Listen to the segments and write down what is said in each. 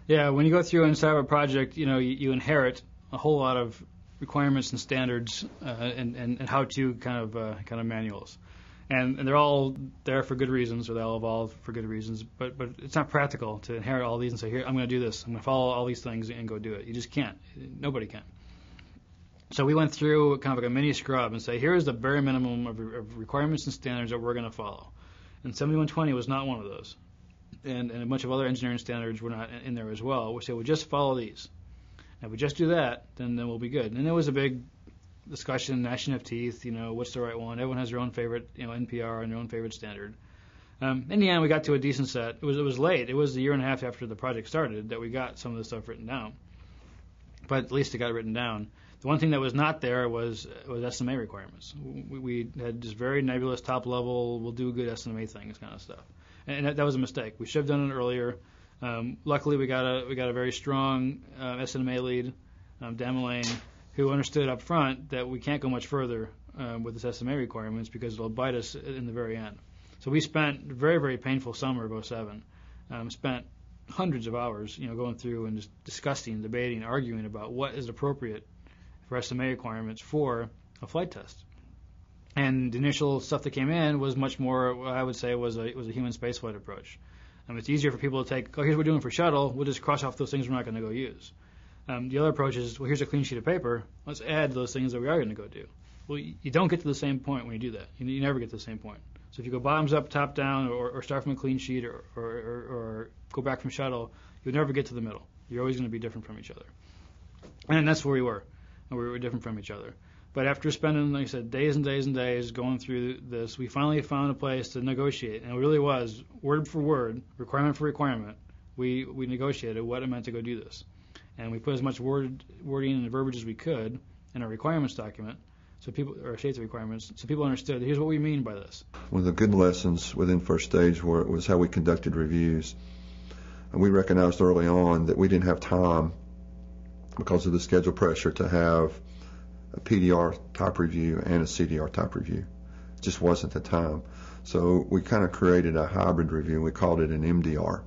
Yeah, when you go through and start a project, you inherit a whole lot of requirements and standards and how-to kind of manuals, and they're all there for good reasons, or they all evolve for good reasons. But it's not practical to inherit all these and say, here, I'm going to do this, I'm going to follow all these things and go do it. You just can't. Nobody can. So we went through kind of like a mini scrub and say, here's the bare minimum of requirements and standards that we're going to follow. And 7120 was not one of those. And a bunch of other engineering standards were not in there as well. We said, well, just follow these. And if we just do that, then we'll be good. And there was a big discussion, gnashing of teeth, what's the right one? Everyone has their own favorite, NPR and their own favorite standard. In the end, we got to a decent set. It was late. It was a year and a half after the project started that we got some of this stuff written down. But at least it got written down. The one thing that was not there was SMA requirements. We had just very nebulous, top level, we'll do good SMA things kind of stuff. And that was a mistake. We should have done it earlier. Luckily, we got a very strong SMA lead, Dan Mullane, who understood up front that we can't go much further with this SMA requirements because it'll bite us in the very end. So we spent a very, very painful summer of 07. Spent hundreds of hours, going through and just discussing, debating, arguing about what is appropriate for SMA requirements for a flight test. And the initial stuff that came in was much more, what I would say, was a human spaceflight approach. It's easier for people to take, here's what we're doing for shuttle, we'll just cross off those things we're not going to go use. The other approach is, well, here's a clean sheet of paper, let's add those things that we are going to go do. Well, you don't get to the same point when you do that. You never get to the same point. So if you go bottoms up, top down, or start from a clean sheet, or go back from shuttle, you'll never get to the middle. You're always going to be different from each other. And that's where we were. And we were different from each other. But after spending, like I said, days and days and days going through this, we finally found a place to negotiate. And it really was, word for word, requirement for requirement, we negotiated what it meant to go do this. And we put as much wording and verbiage as we could in our requirements document, so people, or safety requirements, so people understood, here's what we mean by this. One of the good lessons within first stage was how we conducted reviews. And we recognized early on that we didn't have time, because of the schedule pressure, to have a PDR type review and a CDR type review. It just wasn't the time. So we kind of created a hybrid review. We called it an MDR,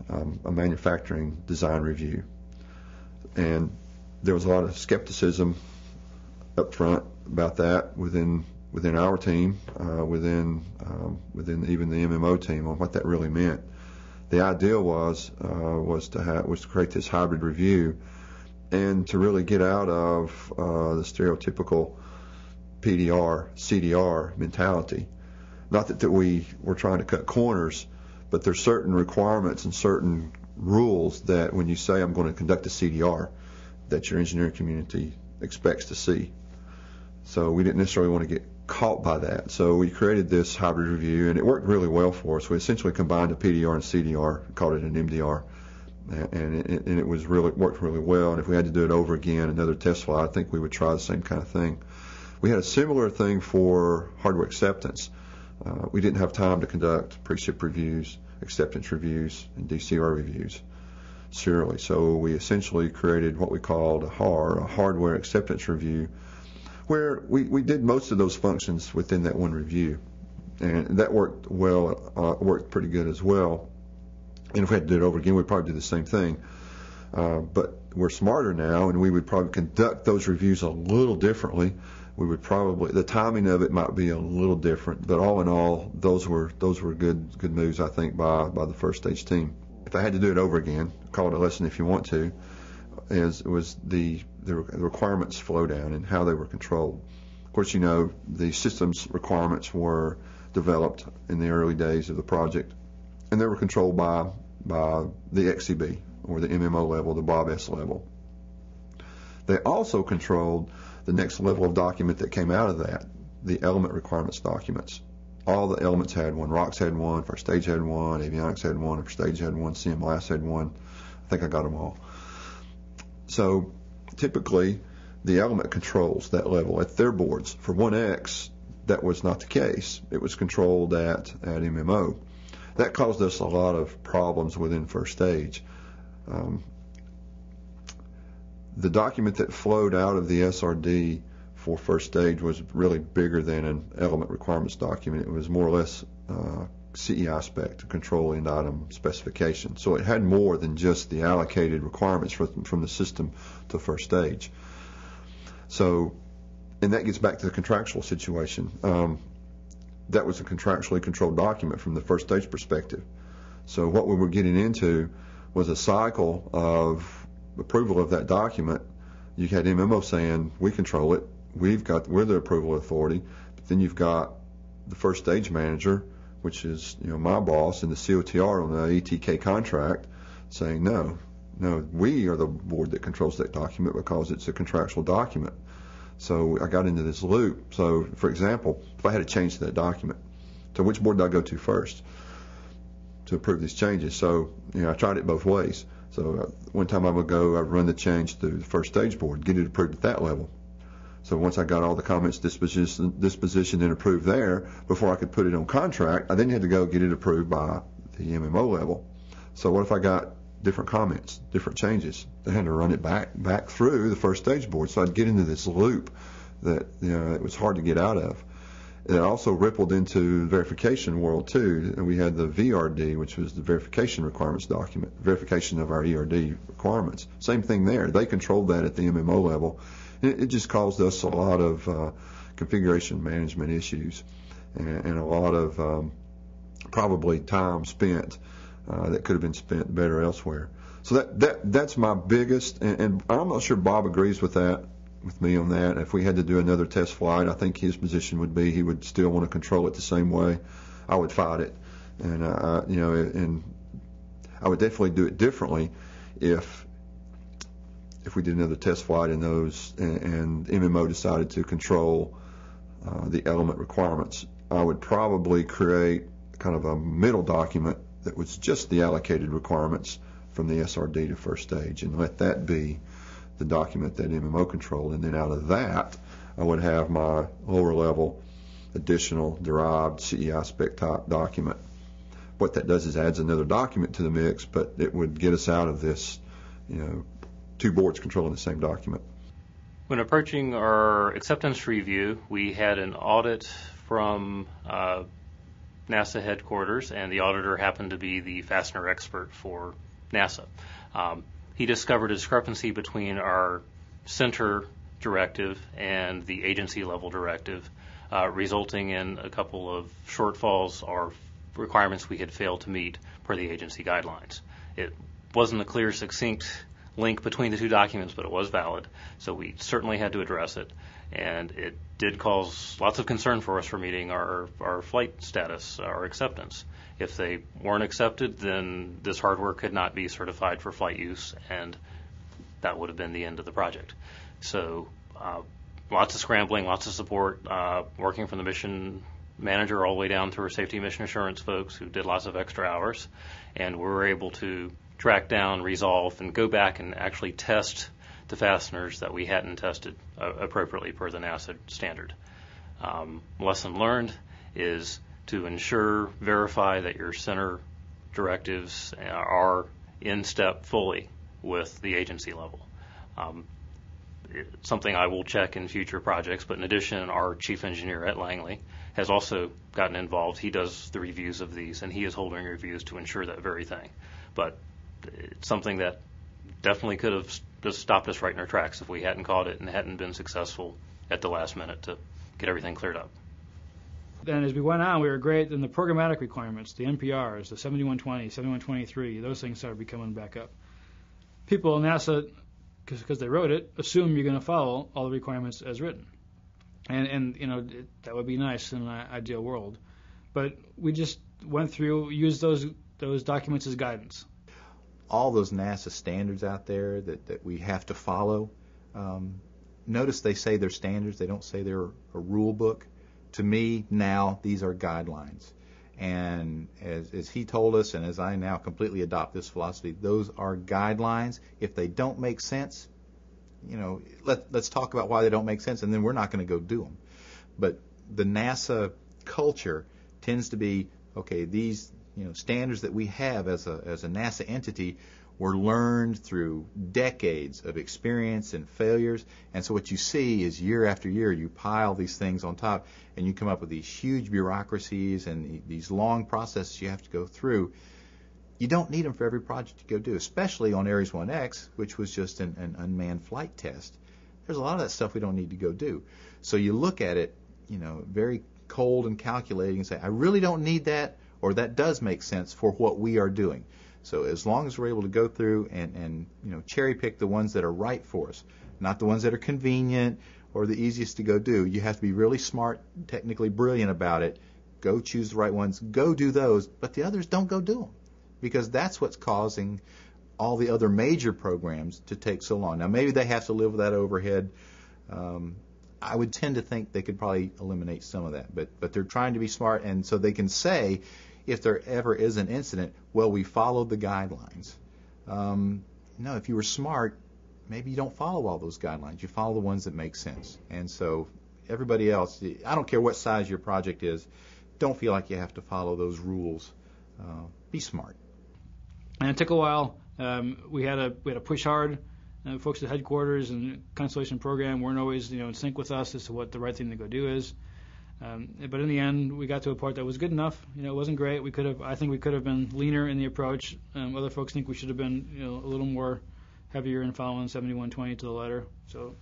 a manufacturing design review. And there was a lot of skepticism up front about that within our team, within even the MMO team, on what that really meant. The idea was to create this hybrid review and to really get out of the stereotypical PDR, CDR mentality. Not that we were trying to cut corners, but there's certain requirements and certain rules that when you say I'm going to conduct a CDR, that your engineering community expects to see. So we didn't necessarily want to get caught by that. So we created this hybrid review, and it worked really well for us. We essentially combined a PDR and CDR, called it an MDR, and it was worked really well. And if we had to do it over again, another test flight, I think we would try the same kind of thing. We had a similar thing for hardware acceptance. We didn't have time to conduct pre-ship reviews, acceptance reviews, and DCR reviews serially. So we essentially created what we called a HAR, a hardware acceptance review, where we did most of those functions within that one review. And that worked well, worked pretty good as well. And if we had to do it over again, we'd probably do the same thing. But we're smarter now, and we would probably conduct those reviews a little differently. We would probably, the timing of it might be a little different, but all in all, those were good moves, I think, by the first stage team. If I had to do it over again, call it a lesson if you want to, was the requirements flow down and how they were controlled. Of course, the systems requirements were developed in the early days of the project, and they were controlled by the XCB, or the MMO level, the Bob S level. They also controlled the next level of document that came out of that, the element requirements documents. All the elements had one. ROCs had one, First Stage had one, Avionics had one, First Stage had one, CMLAS had one. I think I got them all. So typically, the element controls that level at their boards. For 1X, that was not the case. It was controlled at MMO. That caused us a lot of problems within first stage. The document that flowed out of the SRD for first stage was really bigger than an element requirements document. It was more or less CEI spec to control end item specification. So it had more than just the allocated requirements from the system to first stage. So, and that gets back to the contractual situation. That was a contractually controlled document from the first stage perspective. So what we were getting into was a cycle of approval of that document. You had MMO saying, we control it, we're the approval authority, but then you've got the first stage manager, which is my boss, and the COTR on the ETK contract saying, no, we are the board that controls that document because it's a contractual document. So I got into this loop. So, for example, if I had to change that document, so which board do I go to first to approve these changes? So, I tried it both ways. So one time I would go, I'd run the change through the first stage board, get it approved at that level. So once I got all the comments dispositioned and approved there, before I could put it on contract, I then had to go get it approved by the MMO level. So what if I got different comments, different changes? I had to run it back through the first stage board. So I'd get into this loop that it was hard to get out of. It also rippled into the verification world too. And we had the VRD, which was the verification requirements document, verification of our ERD requirements. Same thing there. They controlled that at the MMO level. It just caused us a lot of configuration management issues and a lot of probably time spent that could have been spent better elsewhere. So that's my biggest, and I'm not sure Bob agrees with me on that. If we had to do another test flight, I think his position would be he would still want to control it the same way. I would fight it, and and I would definitely do it differently if we did another test flight in those and MMO decided to control the element requirements. I would probably create kind of a middle document that was just the allocated requirements from the SRD to first stage, and let that be the document that MMO controlled. And then out of that, I would have my lower level additional derived CEI spec type document. What that does is adds another document to the mix, but it would get us out of this, two boards controlling the same document. When approaching our acceptance review, we had an audit from NASA headquarters, and the auditor happened to be the fastener expert for NASA. He discovered a discrepancy between our center directive and the agency level directive, resulting in a couple of shortfalls or requirements we had failed to meet per the agency guidelines. It wasn't a clear, succinct link between the two documents, but it was valid, so we certainly had to address it. And it did cause lots of concern for us for meeting our flight status, our acceptance. If they weren't accepted, then this hardware could not be certified for flight use, and that would have been the end of the project. So lots of scrambling, lots of support, working from the mission manager all the way down through our safety mission assurance folks who did lots of extra hours, and we were able to track down, resolve, and go back and actually test the fasteners that we hadn't tested appropriately per the NASA standard. Lesson learned is to ensure, verify that your center directives are in step fully with the agency level. It's something I will check in future projects, but in addition, our chief engineer at Langley has also gotten involved. He does the reviews of these, and he is holding reviews to ensure that very thing. But it's something that definitely could have just stopped us right in our tracks if we hadn't caught it and hadn't been successful at the last minute to get everything cleared up. Then as we went on, we were great in the programmatic requirements, the NPRs, the 7120, 7123, those things started becoming back up. People in NASA, because they wrote it, assume you're going to follow all the requirements as written. And that would be nice in an ideal world. But we just went through, used those documents as guidance. All those NASA standards out there that we have to follow, notice they say they're standards, they don't say they're a rule book. To me, now, these are guidelines. And as he told us, and as I now completely adopt this philosophy, those are guidelines. If they don't make sense, let's talk about why they don't make sense, and then we're not going to go do them. But the NASA culture tends to be, okay, these standards that we have as a NASA entity, were learned through decades of experience and failures. And so what you see is year after year, you pile these things on top, and you come up with these huge bureaucracies and these long processes you have to go through. You don't need them for every project you go do, especially on Ares 1X, which was just an unmanned flight test. There's a lot of that stuff we don't need to go do. So you look at it, very cold and calculating and say, I really don't need that, or that does make sense for what we are doing. So as long as we're able to go through and cherry pick the ones that are right for us, not the ones that are convenient or the easiest to go do. You have to be really smart, technically brilliant about it. Go choose the right ones. Go do those, but the others don't go do them, because that's what's causing all the other major programs to take so long. Now, maybe they have to live with that overhead. I would tend to think they could probably eliminate some of that, but they're trying to be smart, and so they can say, if there ever is an incident, well, we followed the guidelines. No, if you were smart, maybe you don't follow all those guidelines. You follow the ones that make sense. And so everybody else, I don't care what size your project is, don't feel like you have to follow those rules. Be smart. And it took a while. We had to push hard. Folks at headquarters and Constellation program weren't always in sync with us as to what the right thing to go do is. But in the end, we got to a part that was good enough. It wasn't great. I think we could have been leaner in the approach. Other folks think we should have been, a little more heavier in following 7120 to the letter. So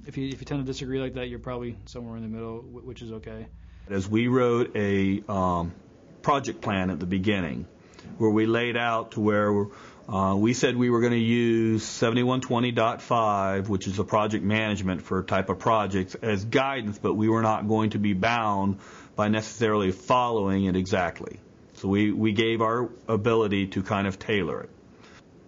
if you tend to disagree like that, you're probably somewhere in the middle, which is okay. As we wrote a project plan at the beginning, where we laid out to where we said we were going to use 7120.5, which is a project management for a type of projects, as guidance, but we were not going to be bound by necessarily following it exactly. So we gave our ability to kind of tailor it.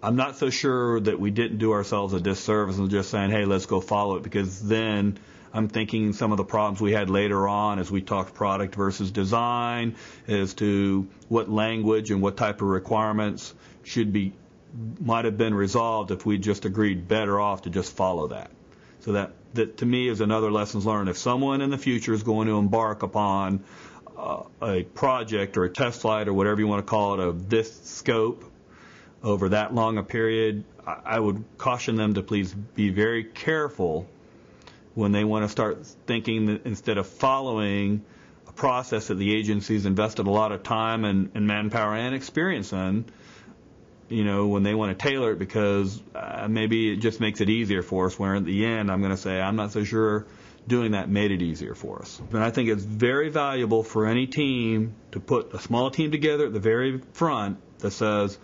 I'm not so sure that we didn't do ourselves a disservice and just saying, hey, let's go follow it, because then I'm thinking some of the problems we had later on as we talked product versus design, as to what language and what type of requirements might have been resolved if we just agreed better off to just follow that. So that to me is another lessons learned. If someone in the future is going to embark upon a project or a test flight or whatever you want to call it of this scope over that long a period, I would caution them to please be very careful when they want to start thinking that instead of following a process that the agency's invested a lot of time and manpower and experience in, when they want to tailor it, because maybe it just makes it easier for us, where in the end I'm going to say I'm not so sure doing that made it easier for us. And I think it's very valuable for any team to put a small team together at the very front that says,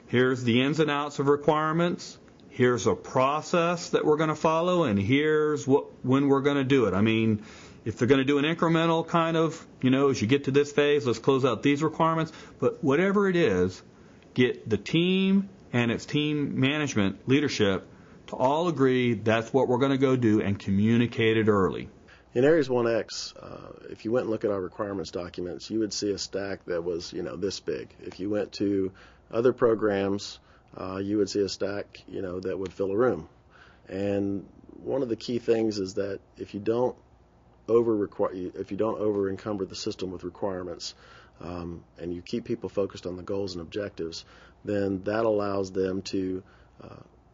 here's the ins and outs of requirements, here's a process that we're going to follow, and here's when we're going to do it. I mean, if they're going to do an incremental kind of, as you get to this phase, let's close out these requirements. But whatever it is, get the team and its team management leadership to all agree that's what we're going to go do and communicate it early. In Ares 1X, if you went and look at our requirements documents, you would see a stack that was, this big. If you went to other programs, you would see a stack, that would fill a room. And one of the key things is that if you don't over encumber the system with requirements, and you keep people focused on the goals and objectives, then that allows them to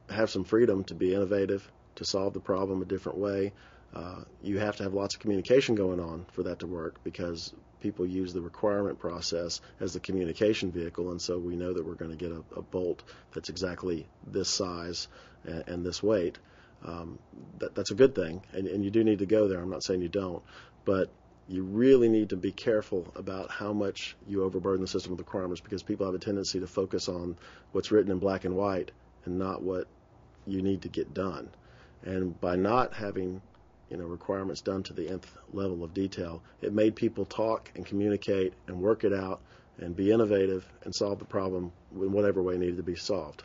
have some freedom to be innovative, to solve the problem a different way. You have to have lots of communication going on for that to work, because people use the requirement process as the communication vehicle, and so we know that we're going to get a bolt that's exactly this size and this weight. That's a good thing, and you do need to go there. I'm not saying you don't, but you really need to be careful about how much you overburden the system with requirements, because people have a tendency to focus on what's written in black and white and not what you need to get done. And by not having requirements done to the nth level of detail, it made people talk and communicate and work it out and be innovative and solve the problem in whatever way needed to be solved.